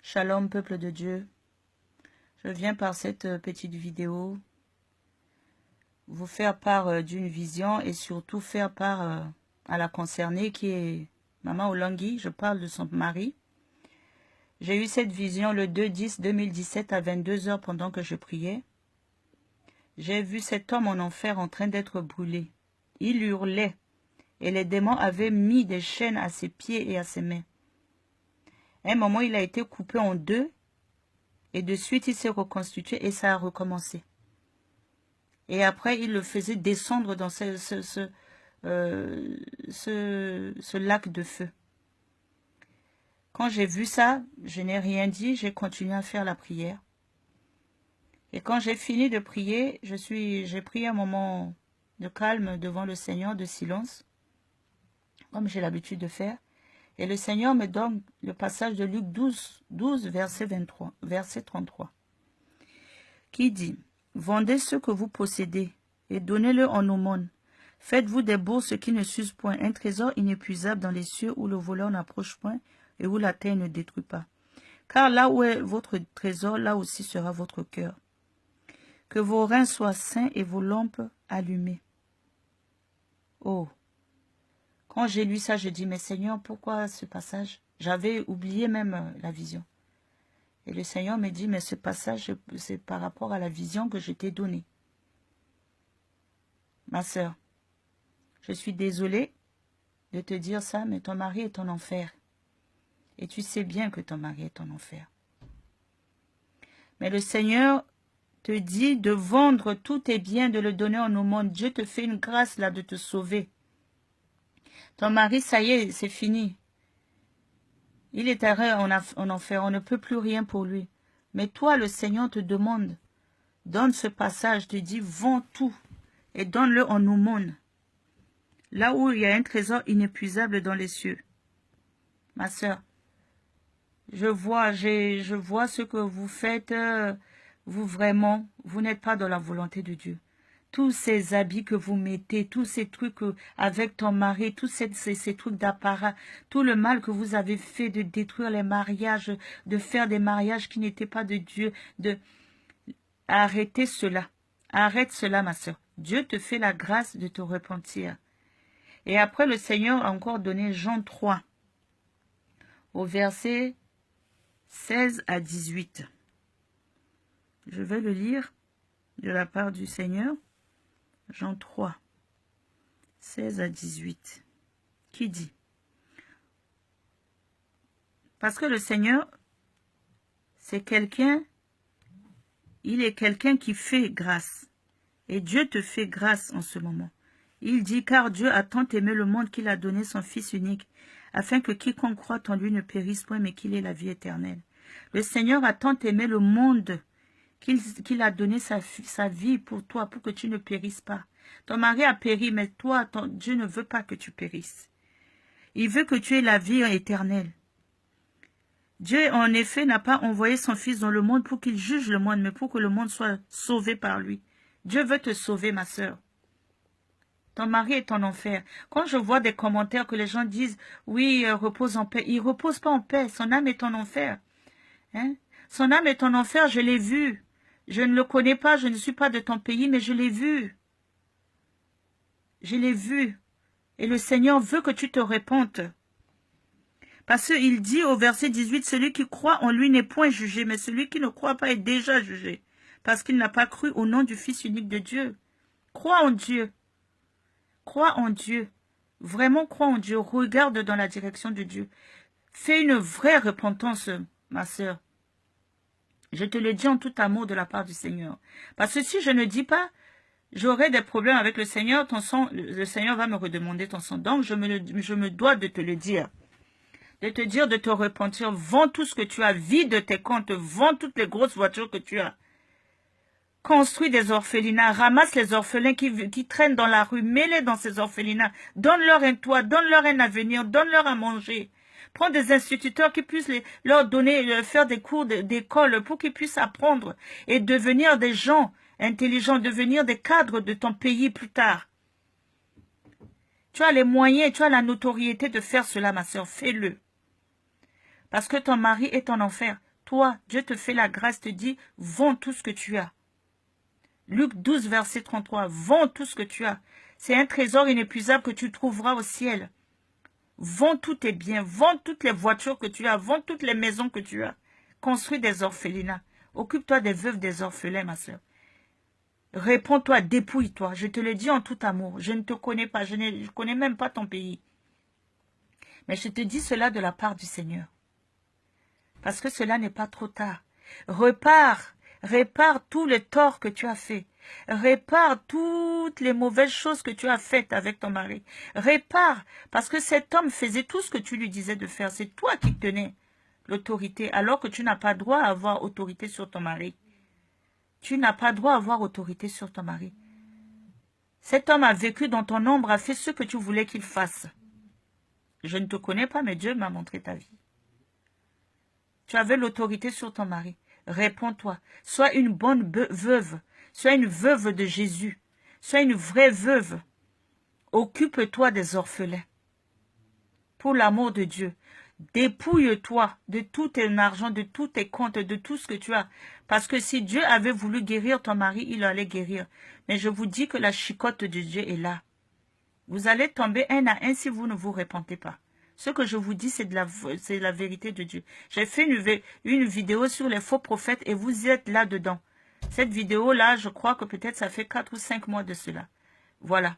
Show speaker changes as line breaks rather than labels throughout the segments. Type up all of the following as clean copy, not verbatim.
Shalom, peuple de Dieu. Je viens par cette petite vidéo vous faire part d'une vision et surtout faire part à la concernée qui est Maman Olangui. Je parle de son mari. J'ai eu cette vision le 2/10/2017 à 22 h pendant que je priais. J'ai vu cet homme en enfer en train d'être brûlé. Il hurlait et les démons avaient mis des chaînes à ses pieds et à ses mains. À un moment, il a été coupé en deux et de suite, il s'est reconstitué et ça a recommencé. Et après, il le faisait descendre dans ce lac de feu. Quand j'ai vu ça, je n'ai rien dit, j'ai continué à faire la prière. Et quand j'ai fini de prier, j'ai pris un moment de calme devant le Seigneur, de silence, comme j'ai l'habitude de faire. Et le Seigneur me donne le passage de Luc 12, verset 33, qui dit « Vendez ce que vous possédez et donnez-le en aumône. Faites-vous des bourses qui ne s'usent point, un trésor inépuisable dans les cieux où le voleur n'approche point et où la terre ne détruit pas. Car là où est votre trésor, là aussi sera votre cœur. Que vos reins soient sains et vos lampes allumées. » Oh! Quand j'ai lu ça, je dis, mais Seigneur, pourquoi ce passage? J'avais oublié même la vision. Et le Seigneur me dit, mais ce passage, c'est par rapport à la vision que je t'ai donnée. Ma sœur, je suis désolée de te dire ça, mais ton mari est en enfer. Et tu sais bien que ton mari est en enfer. Mais le Seigneur te dit de vendre tous tes biens, de le donner en aumône. Dieu te fait une grâce là de te sauver. Ton mari, ça y est, c'est fini. Il est arrêté en enfer, on ne peut plus rien pour lui. Mais toi, le Seigneur te demande, donne ce passage, te dit, vends tout et donne-le en aumône. Là où il y a un trésor inépuisable dans les cieux. Ma sœur, je vois ce que vous faites, vous vraiment, vous n'êtes pas dans la volonté de Dieu. Tous ces habits que vous mettez, tous ces trucs avec ton mari, tous ces trucs d'apparat, tout le mal que vous avez fait de détruire les mariages, de faire des mariages qui n'étaient pas de Dieu, arrêtez cela. Arrête cela, ma soeur. Dieu te fait la grâce de te repentir. Et après, le Seigneur a encore donné Jean 3, au verset 16 à 18. Je vais le lire de la part du Seigneur. Jean 3, 16 à 18, qui dit, parce que le Seigneur, c'est quelqu'un, il est quelqu'un qui fait grâce, et Dieu te fait grâce en ce moment. Il dit, car Dieu a tant aimé le monde qu'il a donné son Fils unique, afin que quiconque croit en lui ne périsse point, mais qu'il ait la vie éternelle. Le Seigneur a tant aimé le monde qu'il a donné sa vie pour toi, pour que tu ne périsses pas. Ton mari a péri, mais toi, Dieu ne veut pas que tu périsses. Il veut que tu aies la vie éternelle. Dieu, en effet, n'a pas envoyé son Fils dans le monde pour qu'il juge le monde, mais pour que le monde soit sauvé par lui. Dieu veut te sauver, ma sœur. Ton mari est en enfer. Quand je vois des commentaires que les gens disent, oui, repose en paix, il ne repose pas en paix, son âme est en enfer. Hein? Son âme est en enfer, je l'ai vu. Je ne le connais pas, je ne suis pas de ton pays, mais je l'ai vu. Je l'ai vu. Et le Seigneur veut que tu te répandes. Parce qu'il dit au verset 18, celui qui croit en lui n'est point jugé, mais celui qui ne croit pas est déjà jugé. Parce qu'il n'a pas cru au nom du Fils unique de Dieu. Crois en Dieu. Crois en Dieu. Vraiment crois en Dieu. Regarde dans la direction de Dieu. Fais une vraie repentance, ma sœur. Je te le dis en tout amour de la part du Seigneur. Parce que si je ne dis pas, j'aurai des problèmes avec le Seigneur, ton sang, le Seigneur va me redemander ton sang. Donc, je me dois de te le dire. De te dire de te repentir. Vends tout ce que tu as, vide tes comptes, vends toutes les grosses voitures que tu as. Construis des orphelinats, ramasse les orphelins qui traînent dans la rue, mets-les dans ces orphelinats. Donne-leur un toit, donne-leur un avenir, donne-leur à manger. Prends des instituteurs qui puissent leur donner, faire des cours d'école pour qu'ils puissent apprendre et devenir des gens intelligents, devenir des cadres de ton pays plus tard. Tu as les moyens, tu as la notoriété de faire cela, ma soeur, fais-le. Parce que ton mari est en enfer. toi, Dieu te fait la grâce, te dit, vends tout ce que tu as. Luc 12, verset 33, vends tout ce que tu as. C'est un trésor inépuisable que tu trouveras au ciel. Vends tous tes biens, vends toutes les voitures que tu as, vends toutes les maisons que tu as. Construis des orphelinats. Occupe-toi des veuves, des orphelins, ma soeur. Réponds-toi, dépouille-toi. Je te le dis en tout amour. Je ne te connais pas, je ne connais même pas ton pays. Mais je te dis cela de la part du Seigneur. Parce que cela n'est pas trop tard. Répare tous les torts que tu as faits. Répare toutes les mauvaises choses que tu as faites avec ton mari. Répare, parce que cet homme faisait tout ce que tu lui disais de faire. C'est toi qui tenais l'autorité, alors que tu n'as pas droit à avoir autorité sur ton mari. Tu n'as pas droit à avoir autorité sur ton mari. Cet homme a vécu dans ton ombre, a fait ce que tu voulais qu'il fasse. Je ne te connais pas, mais Dieu m'a montré ta vie. Tu avais l'autorité sur ton mari. Réponds-toi. Sois une bonne veuve. Sois une veuve de Jésus. Sois une vraie veuve. Occupe-toi des orphelins. Pour l'amour de Dieu. Dépouille-toi de tout ton argent, de tous tes comptes, de tout ce que tu as. Parce que si Dieu avait voulu guérir ton mari, il allait guérir. Mais je vous dis que la chicotte de Dieu est là. Vous allez tomber un à un si vous ne vous repentez pas. Ce que je vous dis, c'est la vérité de Dieu. J'ai fait une vidéo sur les faux prophètes et vous êtes là-dedans. Cette vidéo-là, je crois que peut-être ça fait 4 ou 5 mois de cela. Voilà.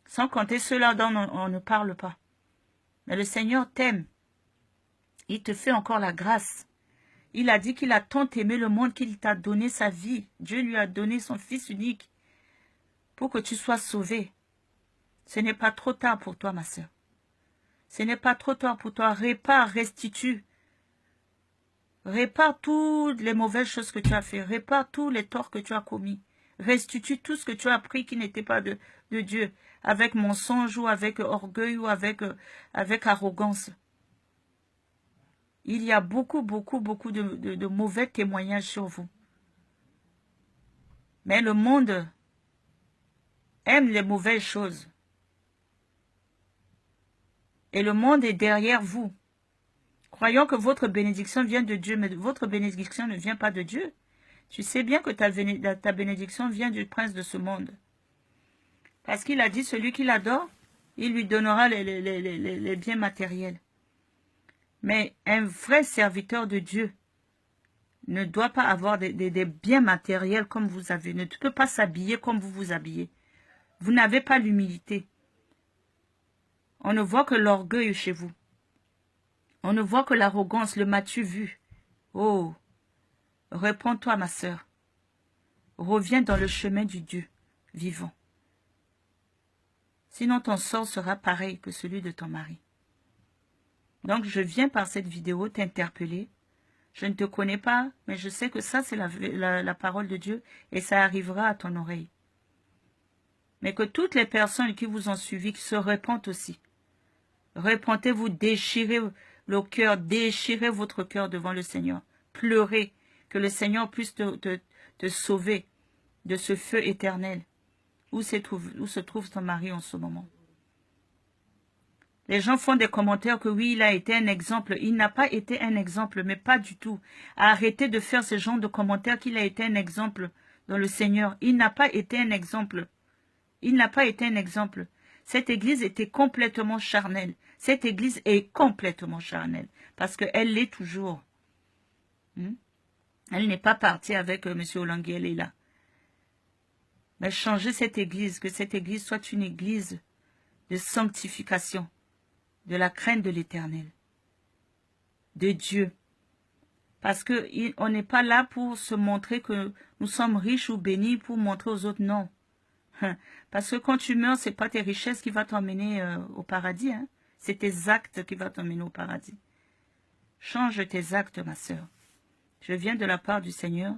Sans compter ceux-là dont on ne parle pas. Mais le Seigneur t'aime. Il te fait encore la grâce. Il a dit qu'il a tant aimé le monde qu'il t'a donné sa vie. Dieu lui a donné son Fils unique pour que tu sois sauvé. Ce n'est pas trop tard pour toi, ma sœur. Ce n'est pas trop tard pour toi. Répare, restitue. Répare toutes les mauvaises choses que tu as fait. Répare tous les torts que tu as commis. Restitue tout ce que tu as pris qui n'était pas de Dieu. Avec mensonge ou avec orgueil ou avec arrogance. Il y a beaucoup de mauvais témoignages sur vous. Mais le monde aime les mauvaises choses. Et le monde est derrière vous. Croyons que votre bénédiction vient de Dieu, mais votre bénédiction ne vient pas de Dieu. Tu sais bien que ta bénédiction vient du prince de ce monde. Parce qu'il a dit, celui qui l'adore, il lui donnera les biens matériels. Mais un vrai serviteur de Dieu ne doit pas avoir des biens matériels comme vous avez. Ne peut pas s'habiller comme vous vous habillez. Vous n'avez pas l'humilité. On ne voit que l'orgueil chez vous. On ne voit que l'arrogance, le m'as-tu vu. Oh, réponds-toi, ma sœur. Reviens dans le chemin du Dieu vivant. Sinon ton sort sera pareil que celui de ton mari. Donc je viens par cette vidéo t'interpeller. Je ne te connais pas, mais je sais que ça c'est la parole de Dieu et ça arrivera à ton oreille. Mais que toutes les personnes qui vous ont suivi qui se repentent aussi. Repentez-vous, déchirez le cœur, déchirez votre cœur devant le Seigneur. Pleurez, que le Seigneur puisse te sauver de ce feu éternel. Où se trouve ton mari en ce moment? Les gens font des commentaires que oui, il a été un exemple. Il n'a pas été un exemple, mais pas du tout. Arrêtez de faire ce genre de commentaires qu'il a été un exemple dans le Seigneur. Il n'a pas été un exemple. Il n'a pas été un exemple. Cette église était complètement charnelle. Cette église est complètement charnelle. Parce qu'elle l'est toujours. Elle n'est pas partie avec M. Olangui, elle est là. Mais changez cette église, que cette église soit une église de sanctification, de la crainte de l'Éternel, de Dieu. Parce qu'on n'est pas là pour se montrer que nous sommes riches ou bénis pour montrer aux autres, non. Parce que quand tu meurs, ce n'est pas tes richesses qui vont t'emmener au paradis. Hein? C'est tes actes qui vont t'emmener au paradis. Change tes actes, ma sœur. Je viens de la part du Seigneur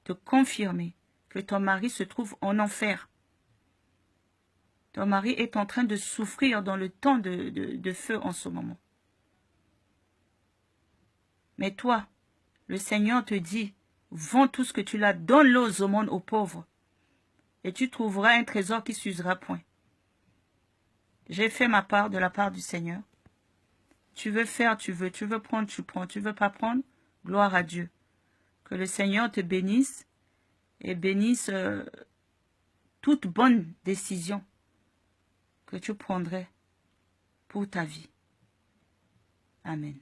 te confirmer que ton mari se trouve en enfer. Ton mari est en train de souffrir dans le temps de feu en ce moment. Mais toi, le Seigneur te dit, vends tout ce que tu l'as, donne-le aux aumônes aux pauvres. Et tu trouveras un trésor qui s'usera point. J'ai fait ma part de la part du Seigneur. Tu veux faire, tu veux prendre, tu prends. Tu veux pas prendre, Gloire à Dieu. Que le Seigneur te bénisse et bénisse toute bonne décision que tu prendrais pour ta vie. Amen.